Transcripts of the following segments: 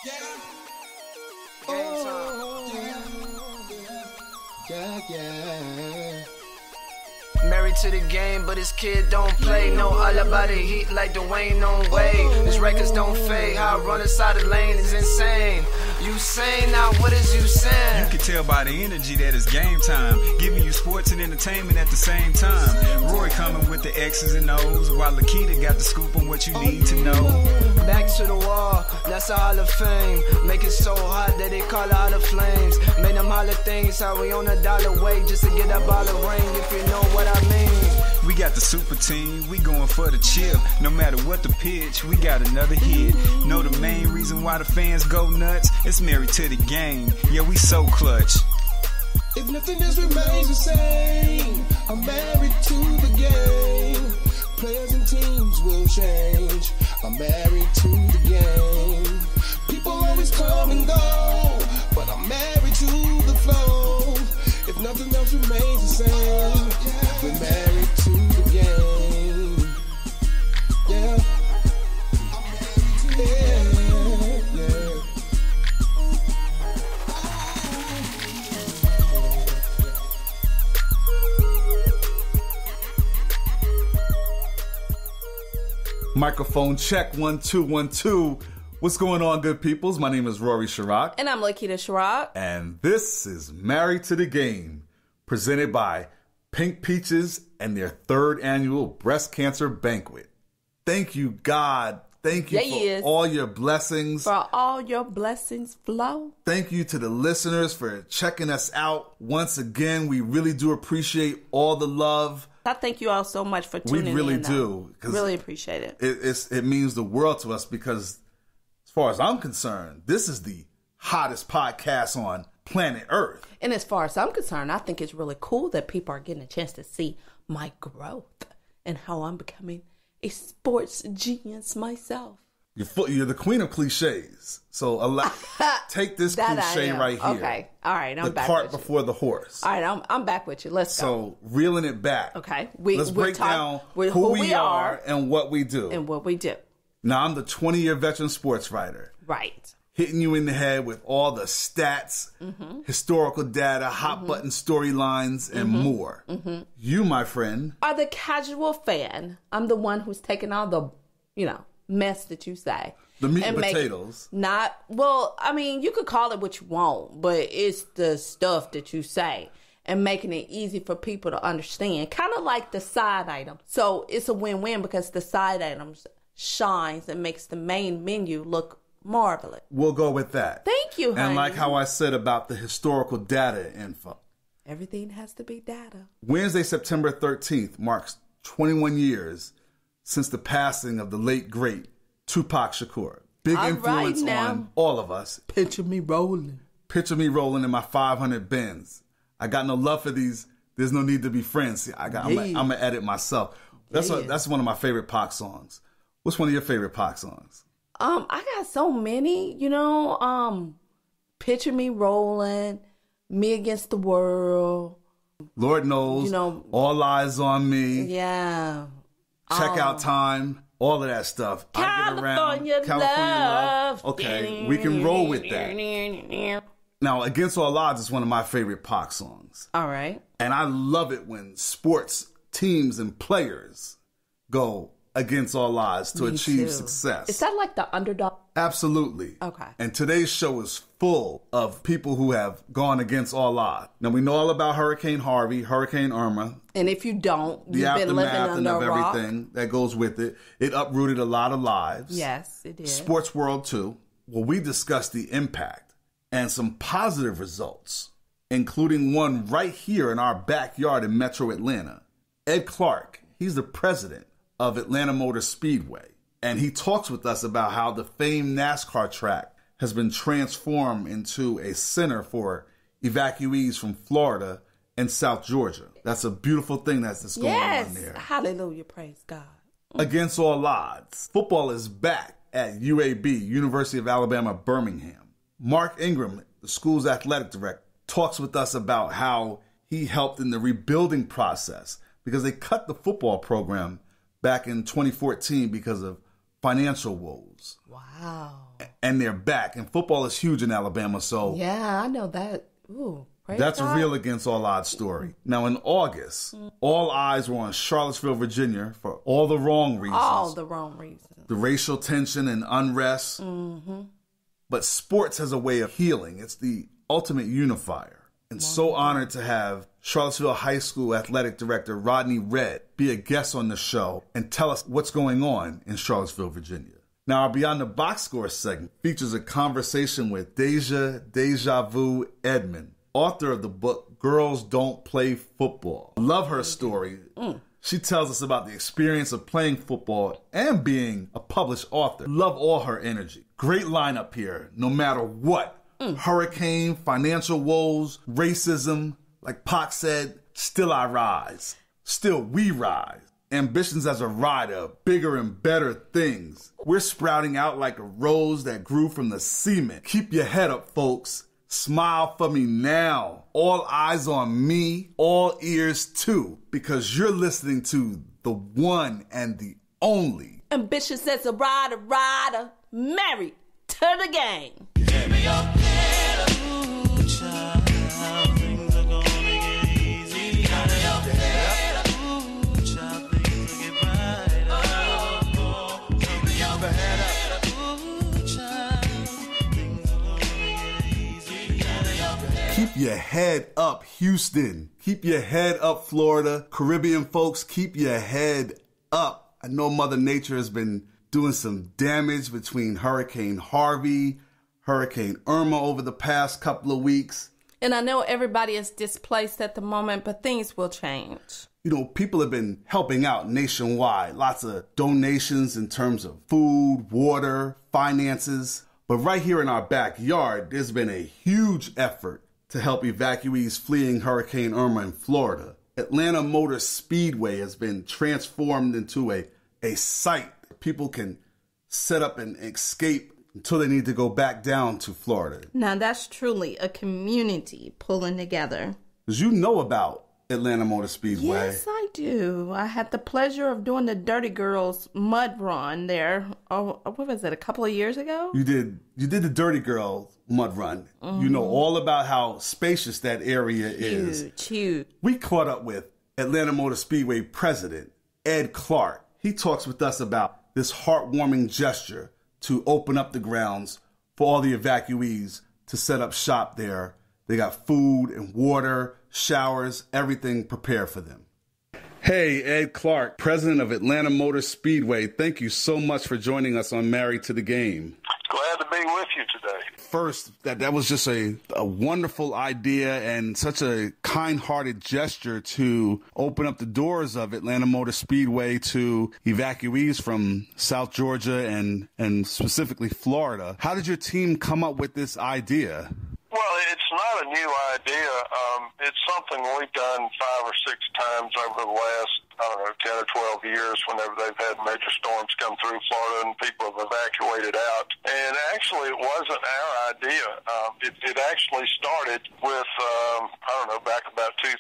Yeah. Yeah. Married to the game, but his kid don't play. Know all about it, heat like Dwayne on Wade. His records don't fade, how I run inside the lane is insane. You saying now, what is you saying? You can tell by the energy that it's game time, giving you sports and entertainment at the same time. Roy coming with the X's and O's, while Lakita got the scoop on what you need to know. Back to the wall, that's a Hall of Fame. Make it so hot that they call out the flames. Made them holler things, how we on $1 way just to get up all the rain, if you know what I mean. We got the super team, we going for the chip. No matter what the pitch, we got another hit. Know the main reason why the fans go nuts? It's married to the game, yeah, we so clutch. If nothing else remains the same, I'm married to the game. Players and teams will change, I'm married to the game. People always come and go, but I'm married to the flow. If nothing else remains the same, we're married to the game. Yeah. Microphone check, 1 2 1 2. What's going on, good peoples? My name is Rory Sharrock. And I'm Lakita Sharrock. And this is Married to the Game, presented by Pink Peaches and their 3rd annual breast cancer banquet. Thank you, God. Thank you for all your blessings. For all your blessings flow. Thank you to the listeners for checking us out. Once again, we really do appreciate all the love. I thank you all so much for tuning in. We really do. Really appreciate it. It means the world to us because, as far as I'm concerned, this is the hottest podcast on planet Earth. And as far as I'm concerned, I think it's really cool that people are getting a chance to see my growth and how I'm becoming a sports genius myself. You're the queen of cliches. So take this cliche right here. Okay. All right. I'm back with you. The cart before the horse. All right. I'm back with you. Let's go. So reeling it back. Okay. Let's break down who we are and what we do. Now, I'm the 20-year veteran sports writer. Right. Hitting you in the head with all the stats, historical data, hot button storylines, and more. You, my friend, are the casual fan. I'm the one who's taking all the, mess that you say. The meat and potatoes. You could call it what you want, but it's the stuff that you say and making it easy for people to understand. Kind of like the side item. So it's a win-win because the side items shines and makes the main menu look marvelous. We'll go with that. Thank you, honey. And like how I said about the historical data info. Everything has to be data. Wednesday, September 13th marks 21 years since the passing of the late, great Tupac Shakur. Big influence on all of us. Picture me rolling. Picture me rolling in my 500 Benz. I got no love for these. There's no need to be friends. See, I'm going to edit myself. That's one of my favorite Pac songs. What's one of your favorite Pac songs? I got so many, Picture Me Rolling, Me Against the World. Lord Knows, All Eyes on Me. Yeah. Check Out Time, all of that stuff. California Love. Okay, we can roll with that. Now, Against All Odds is one of my favorite Pac songs. All right. And I love it when sports teams and players go against all odds to achieve success. Is that like the underdog? Absolutely. Okay. And today's show is full of people who have gone against all odds. Now, we know all about Hurricane Harvey, Hurricane Irma. And if you don't, you've been living under a rock. The everything that goes with it. It uprooted a lot of lives. Yes, it did. Sports world, too. Well, we discussed the impact and some positive results, including one right here in our backyard in Metro Atlanta. Ed Clark, he's the president of Atlanta Motor Speedway. And he talks with us about how the famed NASCAR track has been transformed into a center for evacuees from Florida and South Georgia. That's a beautiful thing that's going on there. Hallelujah, praise God. Against all odds, football is back at UAB, University of Alabama-Birmingham. Mark Ingram, the school's athletic director, talks with us about how he helped in the rebuilding process because they cut the football program back in 2014 because of financial woes. Wow. And they're back. And football is huge in Alabama, so... Yeah, I know that. Ooh, that's God. a real against all odds story. Now, in August, all eyes were on Charlottesville, Virginia for all the wrong reasons. All the wrong reasons. The racial tension and unrest. Mm-hmm. But sports has a way of healing. It's the ultimate unifier. And so honored to have Charlottesville High School Athletic Director Rodney be a guest on the show and tell us what's going on in Charlottesville, Virginia. Now, our Beyond the Box Score segment features a conversation with Dasia Edmond, author of the book Girls Don't Play Football. Love her story. She tells us about the experience of playing football and being a published author. Love all her energy. Great lineup here, no matter what. Hurricane, financial woes, racism. Like Pac said, still I rise. Still we rise. Ambitions as a rider, bigger and better things. We're sprouting out like a rose that grew from the cement. Keep your head up, folks. Smile for me now. All eyes on me, all ears too, because you're listening to the one and the only. Ambitious as a rider, married to the game. Give me your head up, ooh, child. Things are gonna get easy. Give me your head up, ooh, child. Things will get brighter. Give me your head up, ooh, child. Things are gonna get easy. Keep your head up, Houston. Keep your head up, Florida. Caribbean folks, keep your head up. I know Mother Nature has been doing some damage between Hurricane Harvey, Hurricane Irma over the past couple of weeks. And I know everybody is displaced at the moment, but things will change. You know, people have been helping out nationwide. Lots of donations in terms of food, water, finances. But right here in our backyard, there's been a huge effort to help evacuees fleeing Hurricane Irma in Florida. Atlanta Motor Speedway has been transformed into a site where people can set up and escape until they need to go back down to Florida. Now that's truly a community pulling together. Because you know about Atlanta Motor Speedway. Yes, I do. I had the pleasure of doing the Dirty Girls mud run there. Oh, what was it, a couple of years ago? You did the Dirty Girl mud run. Mm-hmm. You know all about how spacious that area is. Huge. We caught up with Atlanta Motor Speedway president, Ed Clark. He talks with us about this heartwarming gesture to open up the grounds for all the evacuees to set up shop there. They got food and water, showers, everything prepared for them. Hey, Ed Clark, president of Atlanta Motor Speedway. Thank you so much for joining us on Married to the Game. Glad to be with you today. First, that was just a wonderful idea and such a kind-hearted gesture to open up the doors of Atlanta Motor Speedway to evacuees from South Georgia and specifically Florida. How did your team come up with this idea? Well, it's not a new idea. It's something we've done 5 or 6 times over the last, 10 or 12 years whenever they've had major storms come through Florida and people have evacuated out. And actually, it wasn't our idea. It actually started with, back about 2005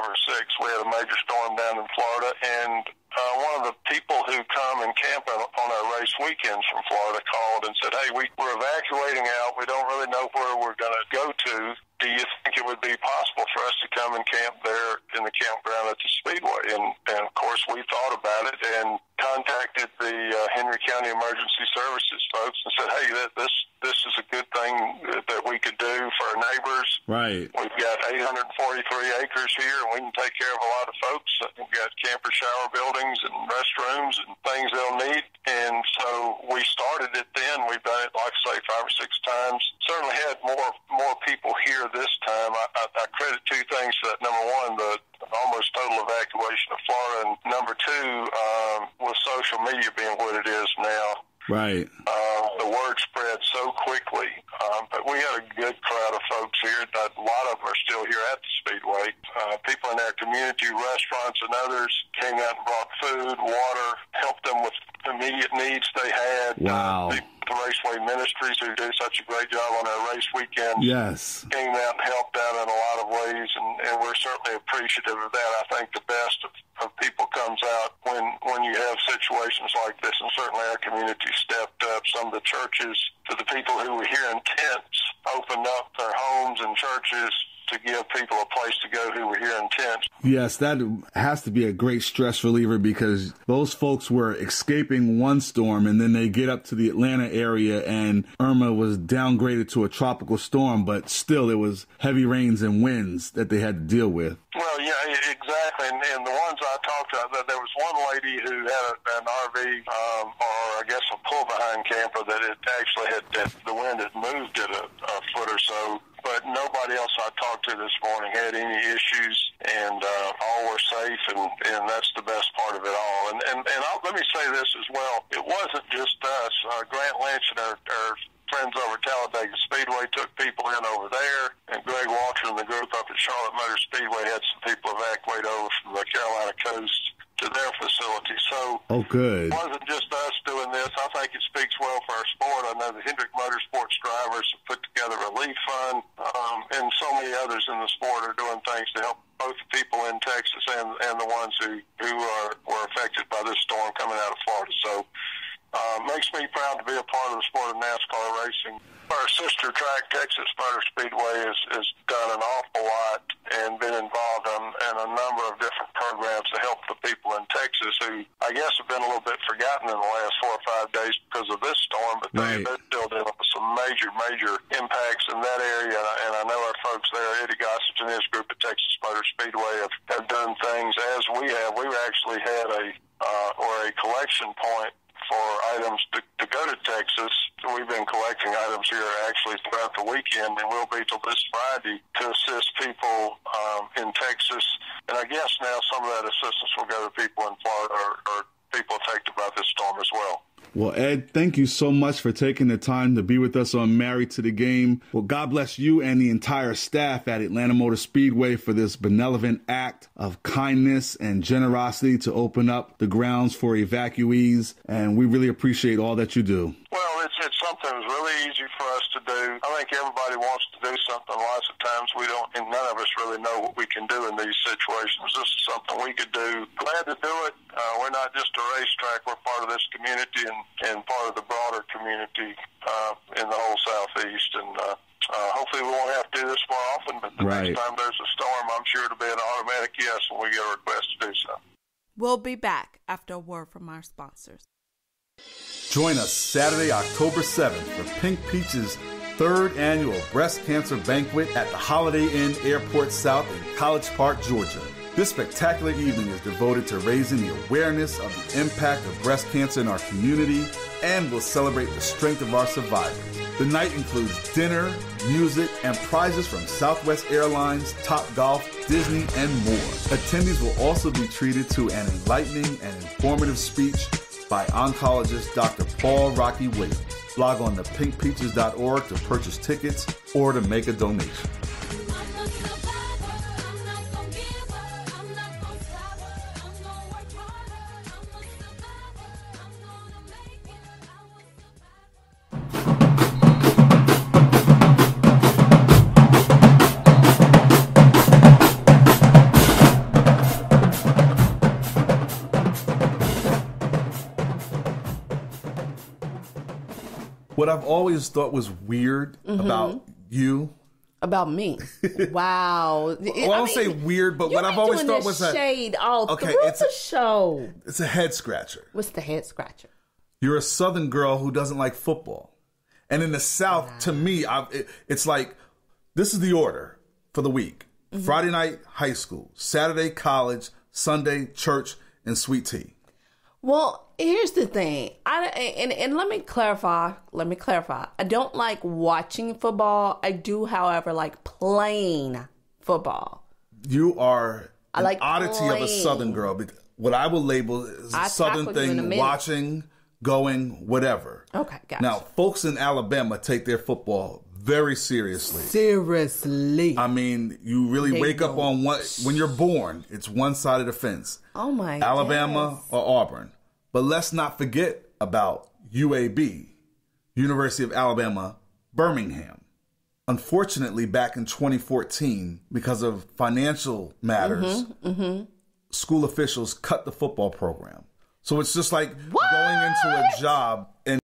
or 6, we had a major storm down in Florida, and one of the people who come and camp on our race weekends from Florida called and said, hey, we're evacuating out. We don't really know where we're going to go to. Do you think it would be possible for us to come and camp there in the campground at the Speedway? And of course, we thought about it and contacted the Henry County Emergency Services folks and said, hey, this is a good thing that we could do for our neighbors. Right. We've got 843 acres here, and we can take care of a lot of folks. We've got camper shower buildings and restrooms and things they'll need. And so we started it then. We've done it, like I say, 5 or 6 times. Certainly had more people here this time. I credit 2 things to that. Number one, the almost total evacuation of Florida, and number 2, with social media being what it is now. Right. The word spread so quickly. But we had a good crowd of folks here. A lot of them are still here at the Speedway. People in our community, restaurants and others, came out and brought food, water, helped them with immediate needs they had. Wow. the Raceway Ministries, who do such a great job on our race weekend. Yes. Came out and helped out in a lot of ways, and we're certainly appreciative of that. I think the best of people comes out when you have situations like this, and certainly our community stepped up. Some of the churches, to the people who were here in tents, opened up their homes and churches to give people a place to go who were here in tents. Yes, that has to be a great stress reliever, because those folks were escaping one storm and then they get up to the Atlanta area and Irma was downgraded to a tropical storm, but still it was heavy rains and winds that they had to deal with. Well, yeah, exactly. And the ones I talked to, there was one lady who had an RV, or I guess a pull-behind camper that it actually had the wind had moved it a foot or so. But nobody else I talked to this morning had any issues, and all were safe, and that's the best part of it all. And let me say this as well. It wasn't just us. Grant Lynch and our friends over at Talladega Speedway took people in over there, and Greg Walter and the group up at Charlotte Motor Speedway had some people evacuate over from the Carolina coast to their facility. So good. It wasn't just us doing this. I think it speaks well for our sport. I know the Hendrick Motorsports drivers have put together a relief fund, and so many others in the sport are doing things to help both the people in Texas and the ones who were affected by this storm coming out of Florida. So makes me proud to be a part of the sport of NASCAR racing. Our sister track, Texas Motor Speedway, has done an awful lot and been involved in a number of different programs to help the people in Texas who, I guess, have been a little bit forgotten in the last 4 or 5 days because of this storm, but they're still dealing with some major impacts in that area. And I know our folks there, Eddie Gossage and his group at Texas Motor Speedway, have done things as we have. We actually had a collection point for items to go to Texas. We've been collecting items here actually throughout the weekend, and we'll be till this Friday to assist people in Texas. And I guess now some of that assistance will go to people in Florida or people affected by this storm as well. Well, Ed, thank you so much for taking the time to be with us on Married to the Game. Well, God bless you and the entire staff at Atlanta Motor Speedway for this benevolent act of kindness and generosity to open up the grounds for evacuees. And we really appreciate all that you do. Well, it's something that's really easy for us to do. I think everybody wants to do something. Lots of times we don't, and none of us really know what we can do in these situations. This is something we could do. Glad to do it. We're not just a racetrack. We're part of this community and part of the broader community in the whole Southeast. And hopefully we won't have to do this more often, but the next time there's a storm, I'm sure it'll be an automatic yes when we get a request to do so. We'll be back after a word from our sponsors. Join us Saturday, October 7th for Pink Peach's 3rd annual breast cancer banquet at the Holiday Inn Airport South in College Park, Georgia. This spectacular evening is devoted to raising the awareness of the impact of breast cancer in our community and will celebrate the strength of our survivors. The night includes dinner, music, and prizes from Southwest Airlines, Topgolf, Disney, and more. Attendees will also be treated to an enlightening and informative speech by oncologist Dr. Paul Rocky Williams. Log on to pinkpeaches.org to purchase tickets or to make a donation. What I've always thought was weird about you. About me. Wow. Well, I don't say weird, but what I've always thought was shade all through the show. It's a head scratcher. What's the head scratcher? You're a Southern girl who doesn't like football. And in the South, to me, it's like, this is the order for the week. Mm-hmm. Friday night, high school. Saturday, college. Sunday, church, and sweet tea. Well, here's the thing. And let me clarify. I don't like watching football. I do, however, like playing football. You are an oddity of a Southern girl. What I will label is a Southern thing, watching, going, whatever. Okay, gotcha. Now, folks in Alabama take their football very seriously. Seriously. I mean, you really wake up on when you're born, it's one side of the fence. Oh my Alabama or Auburn. But let's not forget about UAB, University of Alabama-Birmingham. Unfortunately, back in 2014, because of financial matters, school officials cut the football program. So it's just like going into a job and